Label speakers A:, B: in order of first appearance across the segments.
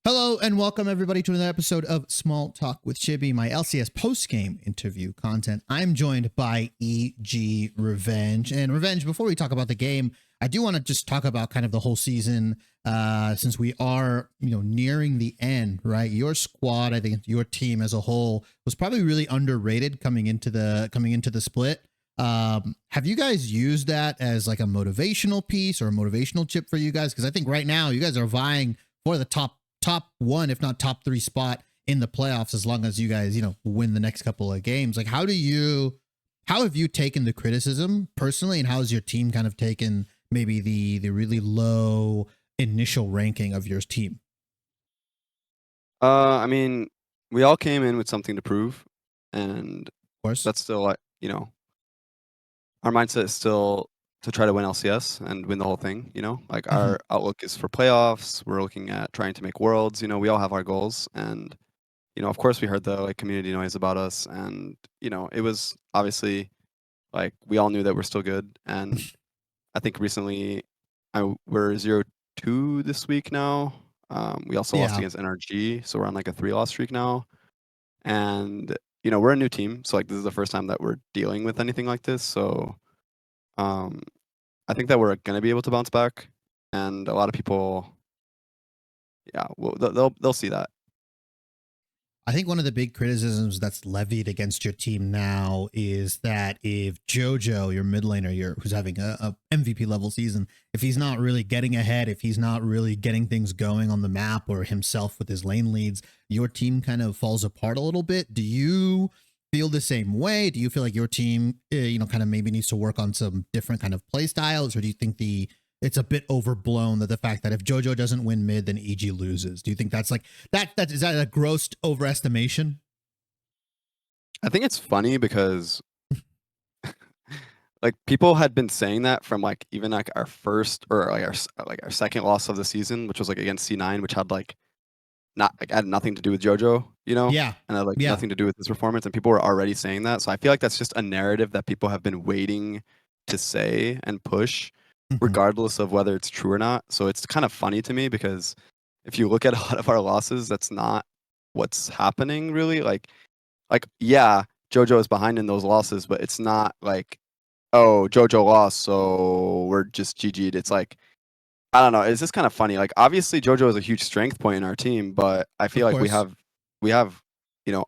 A: Hello and welcome everybody to another episode of Small Talk with Shibby, my LCS post-game interview content. I'm joined by EG Revenge. And Revenge, before we talk about the game, I do want to just talk about kind of the whole season since we are, nearing the end, right? Your squad, I think your team as a whole was probably really underrated coming into the split. Have you guys used that as like a motivational piece or a motivational chip for you guys? Because I think right now you guys are vying for the top one, if not top 3 spot in the playoffs, as long as you guys, win the next couple of games. Like, how have you taken the criticism personally, and how has your team kind of taken maybe the really low initial ranking of your team?
B: I mean, we all came in with something to prove, and
A: Of course.
B: that's still like, our mindset is still to try to win LCS and win the whole thing, Like our outlook is for playoffs. We're looking at trying to make worlds, we all have our goals, and of course we heard the community noise about us, and it was obviously like we all knew that we're still good, and I think recently we're 0-2 this week now. We also lost against NRG, so we're on like a 3-loss streak now. And we're a new team, so like this is the first time that we're dealing with anything like this. So I think that we're gonna be able to bounce back, and a lot of people, they'll see that.
A: I think one of the big criticisms that's levied against your team now is that if Jojo, your mid laner, who's having a MVP level season, if he's not really getting ahead, if he's not really getting things going on the map or himself with his lane leads, your team kind of falls apart a little bit. Do you feel the same way? Do you feel like your team, kind of maybe needs to work on some different kind of play styles, or do you think it's a bit overblown that the fact that if Jojo doesn't win mid, then EG loses? Do you think that's like is that a gross overestimation?
B: I think it's funny because like people had been saying that from like even like our first or like our second loss of the season, which was like against C9, which had like had nothing to do with Jojo,
A: Yeah.
B: and had like nothing to do with his performance, and people were already saying that. So I feel like that's just a narrative that people have been waiting to say and push, regardless of whether it's true or not. So it's kind of funny to me because if you look at a lot of our losses, that's not what's happening really. Like yeah, Jojo is behind in those losses, but it's not like, oh, Jojo lost, so we're just GG'd. It's like, I don't know. It's just kind of funny. Like, obviously, Jojo is a huge strength point in our team, but I feel like we have,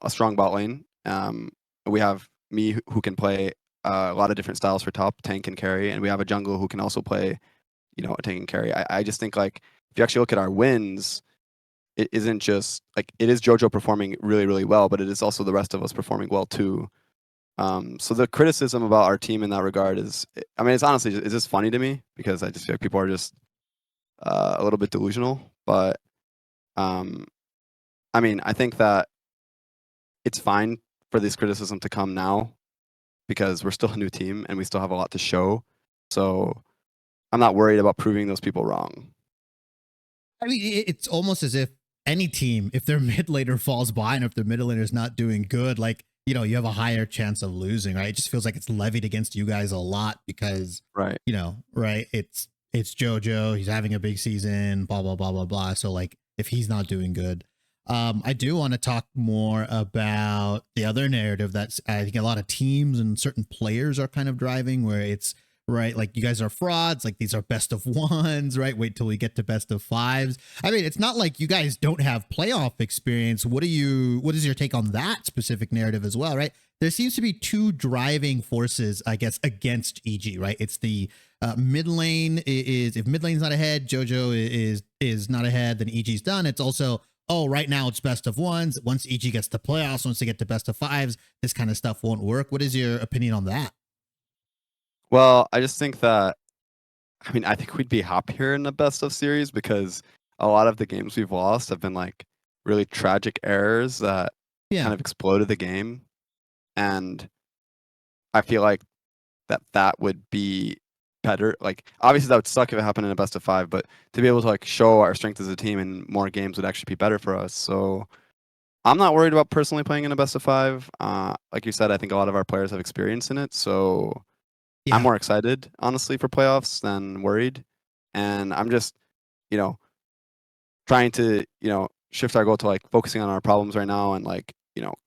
B: a strong bot lane. We have me who can play a lot of different styles for top, tank and carry, and we have a jungle who can also play, a tank and carry. I just think like if you actually look at our wins, it isn't just like it is Jojo performing really, really well, but it is also the rest of us performing well too. So the criticism about our team in that regard is, I mean, it's honestly, it's just funny to me because I just feel like people are just a little bit delusional. But I mean, I think that it's fine for this criticism to come now because we're still a new team and we still have a lot to show. So I'm not worried about proving those people wrong.
A: I mean, it's almost as if any team, if their mid laner falls behind, or if their mid laner is not doing good, like, you have a higher chance of losing, right? It just feels like it's levied against you guys a lot because,
B: right,
A: right? It's Jojo, he's having a big season, blah, blah, blah, blah, blah. So like, if he's not doing good, I do want to talk more about the other narrative that's I think a lot of teams and certain players are kind of driving, where it's right, like you guys are frauds, like these are best of ones, right? Wait till we get to best of fives. I mean, it's not like you guys don't have playoff experience. What is your take on that specific narrative as well, right? There seems to be two driving forces, I guess, against EG, right? It's the mid lane is, if mid lane's not ahead, Jojo is not ahead, then EG's done. It's also, oh, right now it's best of ones. Once EG gets to playoffs, once they get to best of fives, this kind of stuff won't work. What is your opinion on that?
B: Well, I just think that, I mean, I think we'd be happier in the best of series because a lot of the games we've lost have been like really tragic errors that kind of exploded the game. And I feel like that would be better. Like, obviously that would suck if it happened in a best of 5, but to be able to like show our strength as a team in more games would actually be better for us. So I'm not worried about personally playing in a best of 5. Like you said, I think a lot of our players have experience in it. So I'm more excited, honestly, for playoffs than worried. And I'm just, trying to, shift our goal to like focusing on our problems right now and like,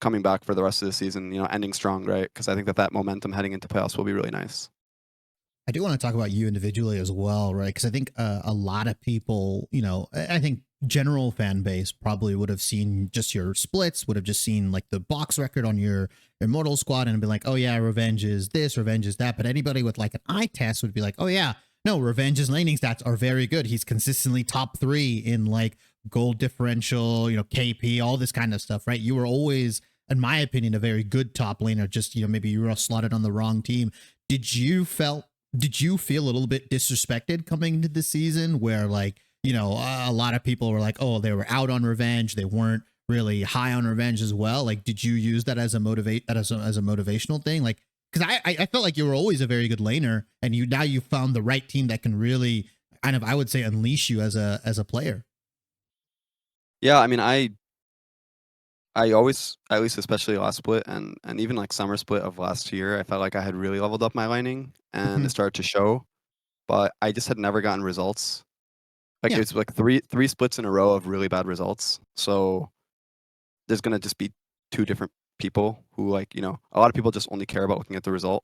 B: coming back for the rest of the season, ending strong, right? Because I think that momentum heading into playoffs will be really nice.
A: I do want to talk about you individually as well, right? Because I think a lot of people, I think general fan base probably would have seen just your splits, would have just seen like the box record on your Immortal squad and been like, oh yeah, Revenge is this, Revenge is that. But anybody with like an eye test would be like, oh yeah, no, Revenge's laning stats are very good. He's consistently top 3 in like gold differential, KP, all this kind of stuff, right? You were always, in my opinion, a very good top laner. Just, maybe you were slotted on the wrong team. Did you feel a little bit disrespected coming into the season where like, a lot of people were like, oh, they were out on Revenge. They weren't really high on Revenge as well. Like, did you use that as a motivational thing? Like, because I felt like you were always a very good laner and you found the right team that can really kind of, I would say, unleash you as a player.
B: Yeah. I mean, I always, at least especially last split and even like summer split of last year, I felt like I had really leveled up my laning and
A: Mhm.
B: it started to show, but I just had never gotten results. Like
A: Yeah.
B: it's like three splits in a row of really bad results. So there's gonna just be two different people who like, a lot of people just only care about looking at the result.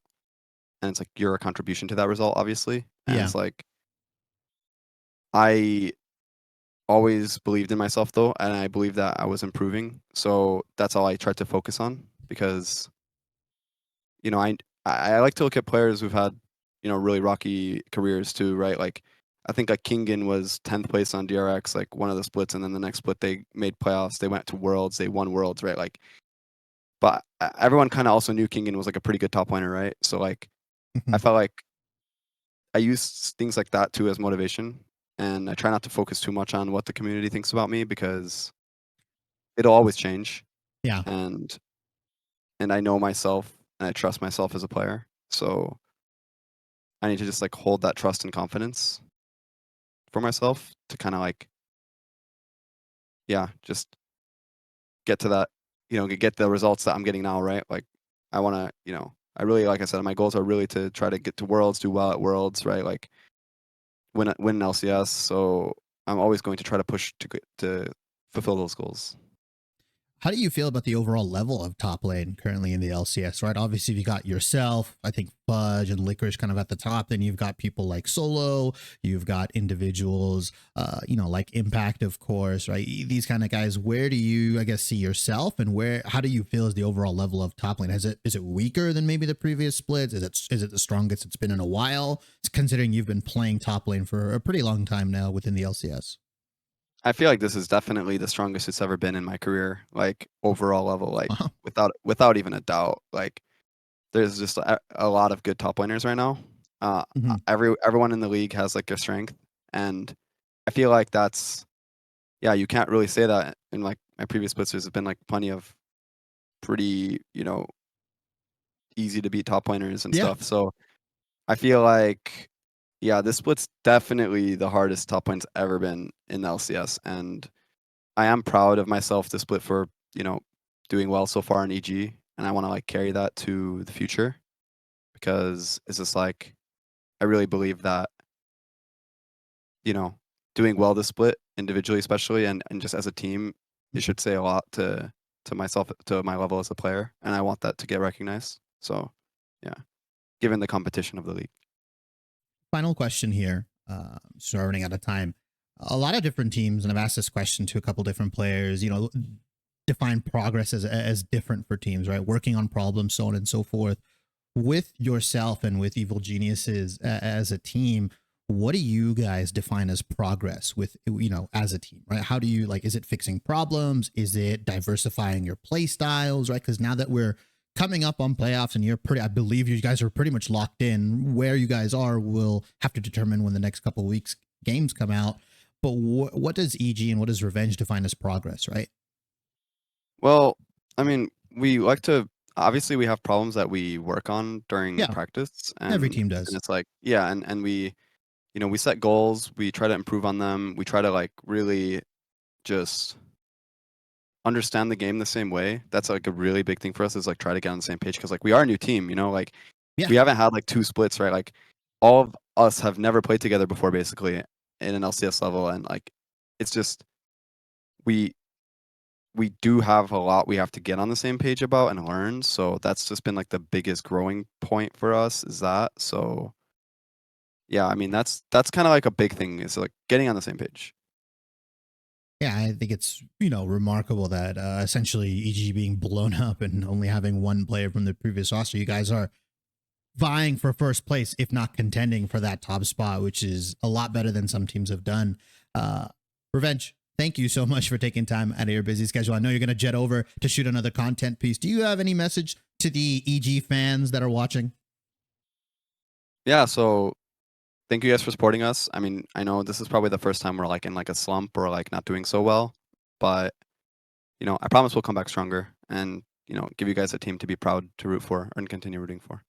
B: And it's like you're a contribution to that result, obviously. And
A: Yeah.
B: it's like I always believed in myself though, and I believed that I was improving. So that's all I tried to focus on because I like to look at players who've had, really rocky careers too, right? Like I think like Kingen was 10th place on DRX, like one of the splits, and then the next split they made playoffs, they went to Worlds, they won Worlds, right? Like, but everyone kind of also knew Kingen was like a pretty good top laner, right? So like I
A: Mhm.
B: felt like I use things like that too as motivation, and I try not to focus too much on what the community thinks about me because it'll always change,
A: Yeah.
B: and I know myself and I trust myself as a player. So I need to just like hold that trust and confidence for myself to kind of like, yeah, just get to that, get the results that I'm getting now, right? Like I want to, I really, like I said, my goals are really to try to get to Worlds, do well at Worlds, right? Like win an LCS. So I'm always going to try to push to fulfill those goals.
A: How do you feel about the overall level of top lane currently in the LCS, right? Obviously, you got yourself, I think Fudge and Licorice kind of at the top. Then you've got people like Solo, you've got individuals, like Impact, of course, right? These kind of guys. Where do you, I guess, see yourself, and how do you feel is the overall level of top lane? Is it weaker than maybe the previous splits? Is it the strongest it's been in a while? Considering you've been playing top lane for a pretty long time now within the LCS.
B: I feel like this is definitely the strongest it's ever been in my career, like overall level, like
A: Wow.
B: without even a doubt. Like there's just a lot of good top laners right now.
A: Mhm.
B: Everyone in the league has like a strength, and I feel like that's, yeah, you can't really say that in like my previous splits. There's been like plenty of pretty, easy to beat top laners and
A: Yeah.
B: stuff. So I feel like, yeah, this split's definitely the hardest top lane's ever been in the LCS, and I am proud of myself to split for, doing well so far in EG, and I want to like carry that to the future because it's just like I really believe that, you know, doing well this split individually, especially and just as a team, it
A: Mhm.
B: should say a lot to myself, to my level as a player, and I want that to get recognized. So, yeah, given the competition of the league.
A: Final question here. So we're running out of time. A lot of different teams, and I've asked this question to a couple different players, define progress as different for teams, right? Working on problems, so on and so forth. With yourself and with Evil Geniuses as a team, what do you guys define as progress with, as a team, right? How do you like, is it fixing problems? Is it diversifying your play styles, right? Because now that we're coming up on playoffs and I believe you guys are pretty much locked in, where you guys are will have to determine when the next couple of weeks games come out. But what does EG and what does Revenge define as progress, right?
B: Well, I mean, we like to, obviously we have problems that we work on during
A: Yeah,
B: practice,
A: every
B: and
A: team does.
B: it's like, yeah, and we, we set goals, we try to improve on them, we try to like really just understand the game the same way. That's like a really big thing for us, is like try to get on the same page because like we are a new team, like
A: Yeah.
B: we haven't had like two splits, right? Like all of us have never played together before basically in an LCS level, and like it's just we we do have a lot we have to get on the same page about and learn. So that's just been like the biggest growing point for us is that. So yeah, I mean that's kind of like a big thing is like getting on the same page.
A: Yeah, I think it's, remarkable that essentially EG being blown up and only having one player from the previous roster, you guys are vying for first place, if not contending for that top spot, which is a lot better than some teams have done. Revenge, thank you so much for taking time out of your busy schedule. I know you're going to jet over to shoot another content piece. Do you have any message to the EG fans that are watching?
B: Yeah, so thank you guys for supporting us. I mean, I know this is probably the first time we're like in like a slump or like not doing so well, but I promise we'll come back stronger and give you guys a team to be proud to root for and continue rooting for.